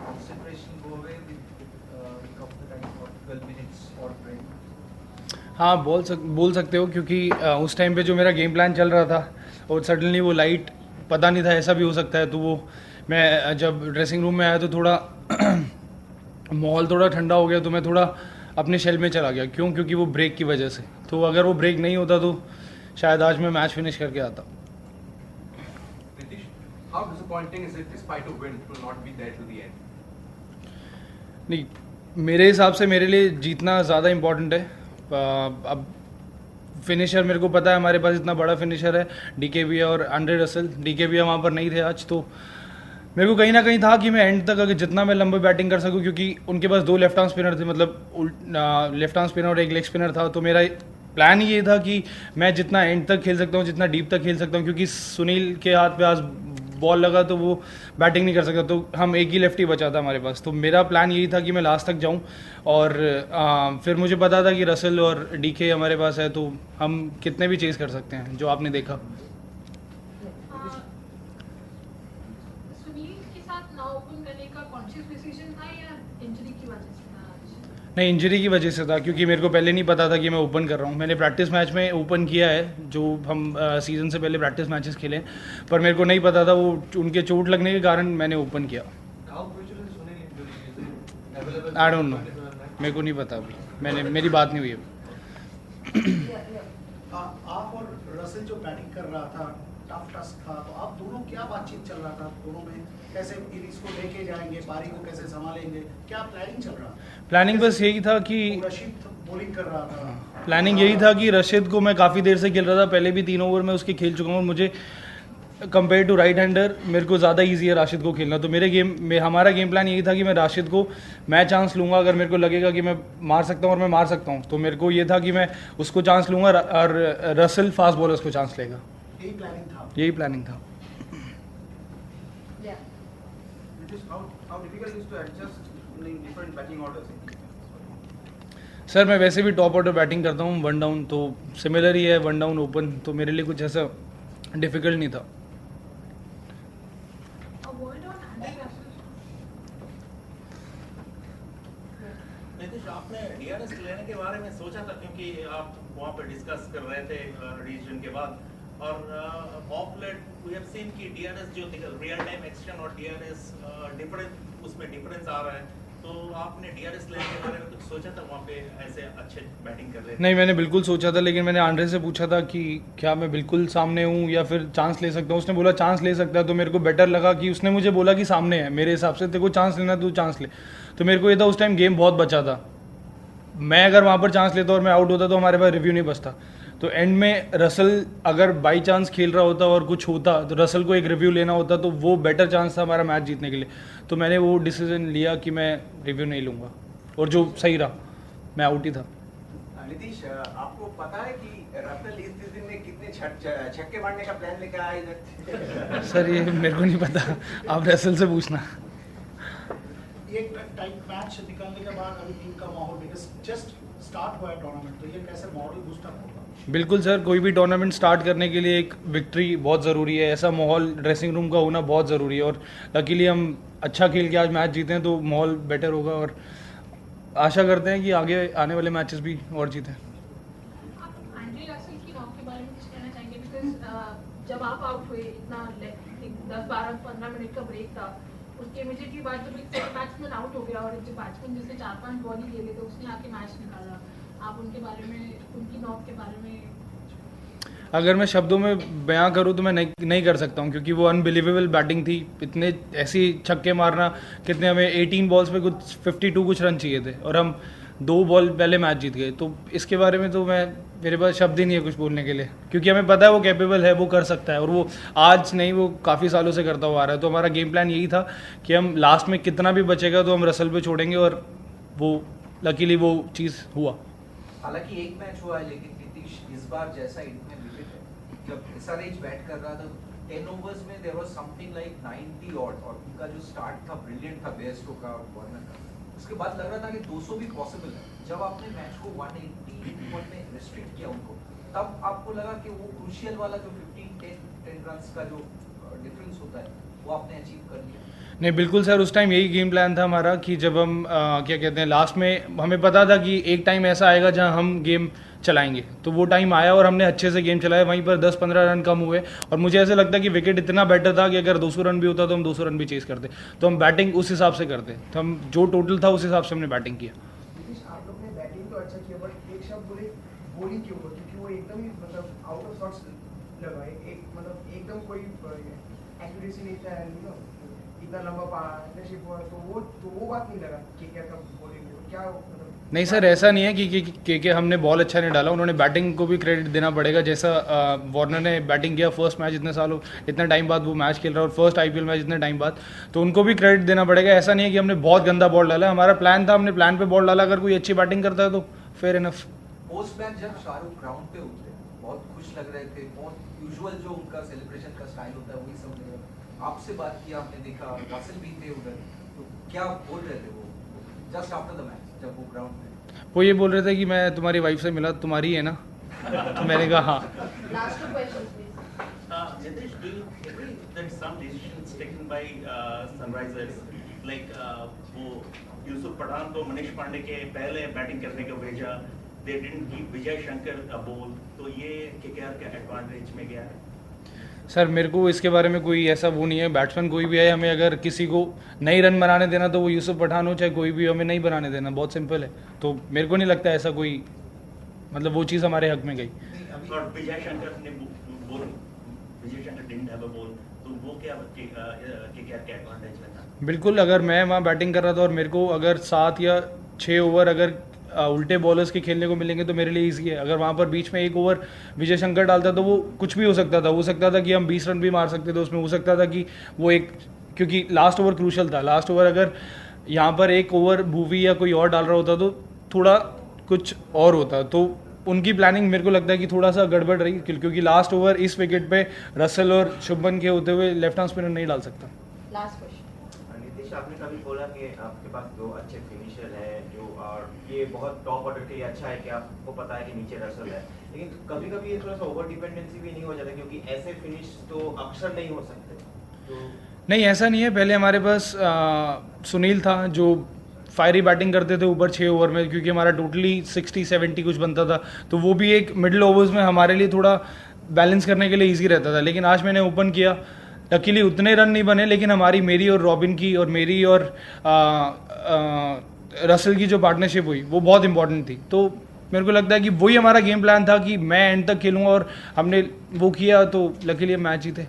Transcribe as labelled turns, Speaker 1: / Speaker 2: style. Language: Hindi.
Speaker 1: concentration go away with come the time for 12 minutes or break?
Speaker 2: हाँ बोल सकते हो, क्योंकि उस टाइम पे जो मेरा गेम प्लान चल रहा था और सडनली वो लाइट, पता नहीं था ऐसा भी हो सकता है, तो वो मैं जब ड्रेसिंग रूम में आया तो थोड़ा माहौल थोड़ा ठंडा हो गया, तो मैं थोड़ा अपने शेल में चला गया। क्यों? क्योंकि वो ब्रेक की वजह से। तो अगर वो ब्रेक नहीं होता तो शायद आज मैं मैच फिनिश करके आता।
Speaker 3: Nitish, how disappointing is it despite a win to not be there to the end?
Speaker 2: नहीं, मेरे हिसाब से मेरे लिए जीतना ज़्यादा इम्पोर्टेंट है। अब फिनिशर मेरे को पता है, हमारे पास इतना बड़ा फिनिशर है, डीकेबी और आंड्रे रसल। डीकेबी वहाँ पर नहीं थे आज, तो मेरे को कहीं ना कहीं था कि मैं एंड तक अगर जितना मैं लंबे बैटिंग कर सकूं, क्योंकि उनके पास 2 लेफ्ट आर्म स्पिनर थे, मतलब लेफ्ट आर्म स्पिनर और एक लेग स्पिनर था। तो मेरा प्लान ये था कि मैं जितना एंड तक खेल सकता हूँ, जितना डीप तक खेल सकता हूँ, क्योंकि सुनील के हाथ पे आज बॉल लगा तो वो बैटिंग नहीं कर सकता, तो हम एक ही लेफ्टी बचा था हमारे पास। तो मेरा प्लान यही था कि मैं लास्ट तक जाऊं, और फिर मुझे पता था कि रसल और डीके हमारे पास है, तो हम कितने भी चेज़ कर सकते हैं, जो आपने देखा।
Speaker 4: सुनील के साथ ना ओपन करने का कॉन्शियस डिसीजन था या इंजरी की वजह से था आज?
Speaker 2: नहीं, इंजरी की वजह से था, क्योंकि मेरे को पहले नहीं पता था कि मैं ओपन कर रहा हूँ। मैंने प्रैक्टिस मैच में ओपन किया है, जो हम सीज़न से पहले प्रैक्टिस मैचेस खेले, पर मेरे को नहीं पता था वो उनके चोट लगने के कारण मैंने ओपन किया।
Speaker 3: How crucial is Sunil injury? Is it available?
Speaker 2: I don't know, मेरे को नहीं पता अभी, मेरी बात नहीं हुई अभी।
Speaker 5: आप और रसल जो बैटिंग कर रहा था, टफ टास्क था, तो आप दोनों क्या बातचीत चल रहा था दोनों में? कैसे इनिंग्स को लेके जाएंगे, पारी को कैसे संभालेंगे, क्या प्लानिंग चल रहा?
Speaker 2: प्लानिंग बस यही था कि
Speaker 5: रशीद बॉलिंग कर रहा था।
Speaker 2: प्लानिंग यही था कि रशीद को मैं काफ़ी देर से खेल रहा था, पहले भी 3 ओवर में उसके खेल चुका हूँ, और मुझे कंपेयर टू राइट हैंडर मेरे को ज़्यादा इजी है राशिद को खेलना। तो हमारा गेम प्लान यही था कि मैं राशिद को मैं चांस लूँगा, अगर मेरे को लगेगा कि मैं मार सकता हूँ और मैं मार सकता हूँ, तो मेरे को ये था कि मैं उसको चांस लूँगा और रसल फास्ट बॉलर्स को चांस लेगा।
Speaker 5: यही प्लानिंग था।
Speaker 2: यही प्लानिंग था।
Speaker 3: Nitish, how difficult it is to adjust in different batting orders?
Speaker 2: Sir मैं वैसे भी टॉप ऑर्डर बैटिंग करता हूँ, 1 डाउन, तो सिमिलर ही है 1 डाउन ओपन, तो मेरे लिए कुछ ऐसा डिफ़िकल्ट नहीं था।
Speaker 4: A word on Andy Russell.
Speaker 6: Nitish, आपने डीआरएस लेने के बारे में सोचा था, क्योंकि आप वहाँ पे डिस्कस कर रहे थे डिसीजन के बाद, और of late we have seen कि डीआरएस जो रियल टाइम एक्शन और डीआरएस डिफरेंस, उसमें डिफरेंस आ रहा है, तो आपने डीआरएस लेने के बारे में कुछ सोचा था? वहाँ पे ऐसे अच्छे बैटिंग कर रहे थे।
Speaker 2: नहीं, मैंने बिल्कुल सोचा था, लेकिन मैंने आंड्रे से पूछा था कि क्या मैं बिल्कुल सामने हूँ या फिर चांस ले सकता हूँ। उसने बोला चांस ले सकता है, तो मेरे को बेटर लगा कि उसने मुझे बोला कि सामने है। मेरे हिसाब से तेरे को चांस लेना, तू चांस ले। तो मेरे को ये था, उस टाइम गेम बहुत बचा था, मैं अगर वहाँ पर चांस लेता और मैं आउट होता तो हमारे पास रिव्यू नहीं बचता। तो एंड में रसल अगर बाई चांस खेल रहा होता और कुछ होता तो रसल को एक रिव्यू लेना होता, तो वो बेटर चांस था हमारा मैच जीतने के लिए। तो मैंने वो डिसीजन लिया कि मैं रिव्यू नहीं लूँगा, और जो सही रहा, मैं आउट ही था।
Speaker 1: नीतीश, आपको पता है कि रसल इस सीजन में कितने छक्के मारने का प्लान लेकर आया इधर?
Speaker 2: सर ये मेरे को नहीं पता, आप रसल से पूछना।
Speaker 5: ये टाइट मैच निकलने के बाद अभी टीम का माहौल, बिकॉज जस्ट स्टार्ट हुआ है टूर्नामेंट, तो ये कैसे मॉडल बूस्टअप होगा?
Speaker 2: बिल्कुल सर, कोई भी टूर्नामेंट स्टार्ट करने के लिए एक विक्ट्री बहुत ज़रूरी है। ऐसा माहौल ड्रेसिंग रूम का होना बहुत ज़रूरी है, और लकीली हम अच्छा खेल के आज मैच जीते हैं, तो माहौल बेटर होगा, और आशा करते हैं कि आगे आने वाले मैचेस भी और जीतें।
Speaker 4: आप एंडी रसल की नॉक के बारे में कुछ कहना चाहेंगे? बिकॉज जब आप आउट हुए, इतना 10-12-15 मिनट का ब्रेक था, उसके इमीडिएटली बाद जब एक बैट्समैन आउट हो गया और एक जो बैट्समैन जिसने 4-5 बॉल ही खेले थे, उसने आके मैच निकाला, आप उनके बारे में, उनकी नॉक के बारे में?
Speaker 2: अगर मैं शब्दों में बयां करूं तो मैं नहीं कर सकता हूं, क्योंकि वो अनबिलीवेबल बैटिंग थी। इतने ऐसी छक्के मारना, कितने हमें 18 बॉल्स पे कुछ 52 कुछ रन चाहिए थे, और हम 2 बॉल पहले मैच जीत गए। तो इसके बारे में तो मेरे पास शब्द ही नहीं है कुछ बोलने के लिए, क्योंकि हमें पता है वो कैपेबल है, वो कर सकता है, और वो आज नहीं, वो काफ़ी सालों से करता हुआ आ रहा है। तो हमारा गेम प्लान यही था कि हम लास्ट में कितना भी बचेगा तो हम रसल पे छोड़ेंगे, और वो लकीली वो चीज़ हुआ।
Speaker 1: हालांकि एक मैच हुआ है, लेकिन नीतीश इस बार जैसा इनमें लिमिट है, जब SRH बैट कर रहा था 10 ओवर्स में there was something like 90 odd, और उनका जो स्टार्ट था ब्रिलियंट था, बेयरस्टो का और वार्नर का। उसके बाद लग रहा था कि 200 भी पॉसिबल है। जब आपने मैच को 180 में रिस्ट्रिक्ट किया उनको, तब आपको लगा कि वो क्रूशियल वाला जो 15-10 रन्स का जो डिफरेंस होता है, वो आपने अचीव कर लिया?
Speaker 2: नहीं बिल्कुल सर, उस टाइम यही गेम प्लान था हमारा कि जब हम क्या कहते हैं लास्ट में हमें पता था कि एक टाइम ऐसा आएगा जहां हम गेम चलाएंगे, तो वो टाइम आया और हमने अच्छे से गेम चलाया। वहीं पर 10-15 रन कम हुए और मुझे ऐसा लगता है कि विकेट इतना बेटर था कि अगर 200 रन भी होता तो हम 200 रन भी चेस करते, तो हम बैटिंग उस हिसाब से करते, तो हम जो टोटल था उस हिसाब से हमने बैटिंग किया।
Speaker 7: नीतीश, आप लोग ने बैटिंग तो अच्छा किया, बट एक शब्द बोले बॉलिंग के ऊपर, क्योंकि वो एकदम ही मतलब आउट ऑफ शॉट्स लगा है, एक मतलब एकदम कोई एक्यूरेसी नहीं था, इतना लंबा पार्टनरशिप हुआ, तो वो बात नहीं लगा कि क्या था बॉलिंग क्या मतलब।
Speaker 2: नहीं सर, ऐसा नहीं है कि हमने बॉल अच्छा नहीं डाला, उन्होंने बैटिंग को भी क्रेडिट देना पड़ेगा। जैसा वार्नर ने बैटिंग किया फर्स्ट मैच, इतने टाइम बाद वो मैच खेल रहा है और फर्स्ट आईपीएल मैच इतने टाइम बाद, तो उनको भी क्रेडिट देना पड़ेगा। ऐसा नहीं है कि हमने बहुत गंदा बॉल डाला, हमारा प्लान था, हमने प्लान पे बॉल डाला, अगर कोई अच्छी बैटिंग करता है तो फेयर इनफ।
Speaker 1: पोस्ट मैच जब शाहरुख ग्राउंड पे उतरे बहुत खुश लग रहे थे, बहुत यूजुअल जो उनका सेलिब्रेशन का स्टाइल होता है वही सब लगा। आपसे बात किया, आपने देखा रसल भी थे उधर, तो क्या बोल रहे थे वो जस्ट आफ्टर द मैच जब वो ग्राउंड पे?
Speaker 2: वो ये बोल रहे थे कि मैं तुम्हारी वाइफ से मिला, तुम्हारी है ना? तो मैंने कहा हाँ।
Speaker 4: Last two questions, please.
Speaker 6: Nitish, do you agree that some decisions taken by Sunrisers, like वो यूसुफ पठान को मनीष पांडे के पहले बैटिंग करने को भेजा, they didn't give Vijay Shankar a ball, तो ये केकेआर के एडवांटेज में गया है?
Speaker 2: सर मेरे को इसके बारे में कोई ऐसा वो नहीं है, बैट्समैन कोई भी है, हमें अगर किसी को नई रन बनाने देना तो वो यूसुफ पठान हो चाहे कोई भी, हमें नहीं बनाने देना, बहुत सिंपल है। तो मेरे को नहीं लगता ऐसा कोई मतलब वो चीज़ हमारे हक में गई।
Speaker 6: और विजय शंकर ने बोल, Vijay Shankar didn't have a ball, तो वो क्या केकेआर के एडवांटेज में था?
Speaker 2: बिल्कुल, अगर मैं वहाँ बैटिंग कर रहा था और मेरे को अगर 7 या 6 ओवर अगर उल्टे बॉलर्स के खेलने को मिलेंगे तो मेरे लिए ईजी है। अगर वहाँ पर बीच में 1 ओवर विजय शंकर डालता तो वो कुछ भी हो सकता था कि हम 20 रन भी मार सकते थे उसमें, हो सकता था कि वो एक, क्योंकि लास्ट ओवर क्रूशल था, लास्ट ओवर अगर यहाँ पर 1 ओवर भूवी या कोई और डाल रहा होता तो थोड़ा कुछ और होता। तो उनकी प्लानिंग मेरे को लगता है कि थोड़ा सा गड़बड़ रही, क्योंकि लास्ट ओवर इस विकेट पे रसल और शुभमन के होते हुए लेफ्ट आर्म स्पिनर नहीं डाल सकता।
Speaker 4: Last question.
Speaker 8: नीतीश, आपने कभी बोला कि आपके पास 2 अच्छे फिनिशर हैं जो, और ये बहुत टॉप ऑर्डर के लिए अच्छा है कि आपको पता है कि नीचे रसल है, लेकिन कभी कभी ये थोड़ा सा ओवर डिपेंडेंसी भी नहीं हो जाता, क्योंकि ऐसे फिनिश तो अक्सर नहीं हो सकते। तो
Speaker 2: नहीं ऐसा नहीं है, पहले हमारे पास सुनील था जो फायरी बैटिंग करते थे ऊपर 6 ओवर में, क्योंकि हमारा टोटली 60-70 कुछ बनता था, तो वो भी एक मिडिल ओवर्स में हमारे लिए थोड़ा बैलेंस करने के लिए ईजी रहता था। लेकिन आज मैंने ओपन किया, लकीली उतने रन नहीं बने, लेकिन मेरी और रॉबिन की और मेरी और रसल की जो पार्टनरशिप हुई वो बहुत इंपॉर्टेंट थी। तो मेरे को लगता है कि वही हमारा गेम प्लान था कि मैं एंड तक खेलूँगा और हमने वो किया, तो लकीली हम मैच जीते।